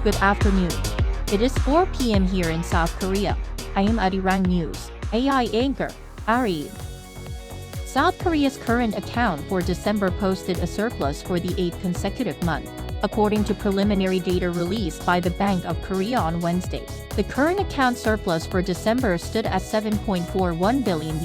Good afternoon. It is 4 p.m. here in South Korea. I am Arirang News. AI anchor, Arirang. South Korea's current account for December posted a surplus for the 8th consecutive month, according to preliminary data released by the Bank of Korea on Wednesday. The current account surplus for December stood at $7.41 billion.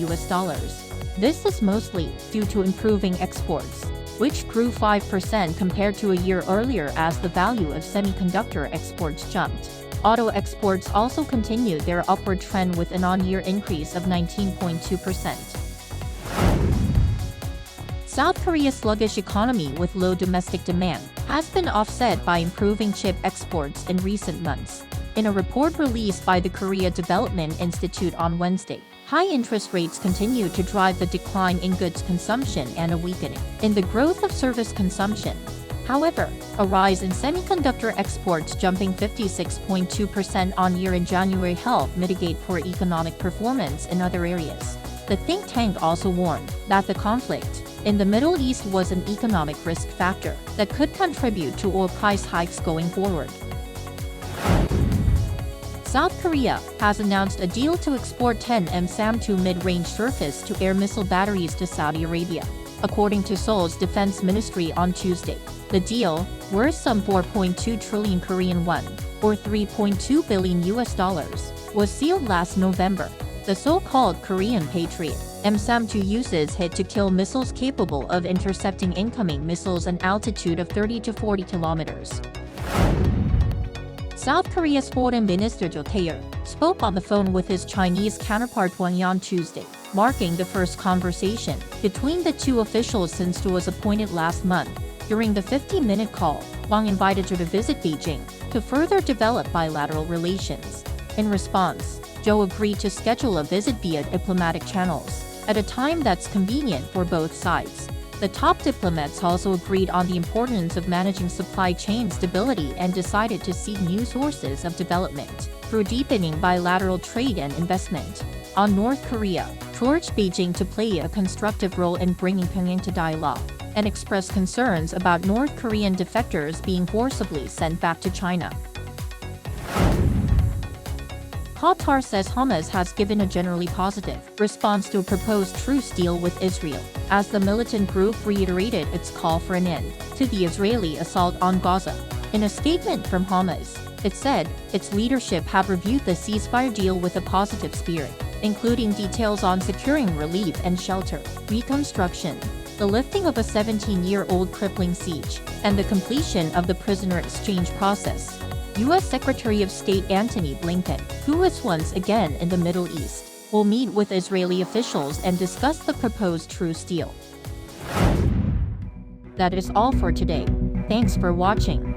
This is mostly due to improving exports, which grew 5% compared to a year earlier as the value of semiconductor exports jumped. Auto exports also continued their upward trend with an on-year increase of 19.2%. South Korea's sluggish economy with low domestic demand has been offset by improving chip exports in recent months. In a report released by the Korea Development Institute on Wednesday, high interest rates continue to drive the decline in goods consumption and a weakening in the growth of service consumption. However, a rise in semiconductor exports jumping 56.2% on-year in January helped mitigate poor economic performance in other areas. The think tank also warned that the conflict in the Middle East was an economic risk factor that could contribute to oil price hikes going forward. South Korea has announced a deal to export 10 M-SAM-2 mid-range surface-to-air missile batteries to Saudi Arabia, according to Seoul's Defense Ministry on Tuesday. The deal, worth some 4.2 trillion Korean won, or $3.2 billion, was sealed last November. The so-called Korean Patriot M-SAM-2 uses hit-to-kill missiles capable of intercepting incoming missiles at an altitude of 30 to 40 kilometers. South Korea's Foreign Minister Jo Tae-yeol spoke on the phone with his Chinese counterpart Wang Yi on Tuesday, marking the first conversation between the two officials since Jo was appointed last month. During the 50-minute call, Wang invited Jo to visit Beijing to further develop bilateral relations. In response, Jo agreed to schedule a visit via diplomatic channels at a time that's convenient for both sides. The top diplomats also agreed on the importance of managing supply chain stability and decided to seek new sources of development through deepening bilateral trade and investment. On North Korea, urged Beijing to play a constructive role in bringing Pyongyang to dialogue and expressed concerns about North Korean defectors being forcibly sent back to China. Qatar says Hamas has given a generally positive response to a proposed truce deal with Israel, as the militant group reiterated its call for an end to the Israeli assault on Gaza. In a statement from Hamas, it said its leadership had reviewed the ceasefire deal with a positive spirit, including details on securing relief and shelter, reconstruction, the lifting of a 17-year-old crippling siege, and the completion of the prisoner exchange process. U.S. Secretary of State Antony Blinken, who is once again in the Middle East, will meet with Israeli officials and discuss the proposed truce deal. That is all for today. Thanks for watching.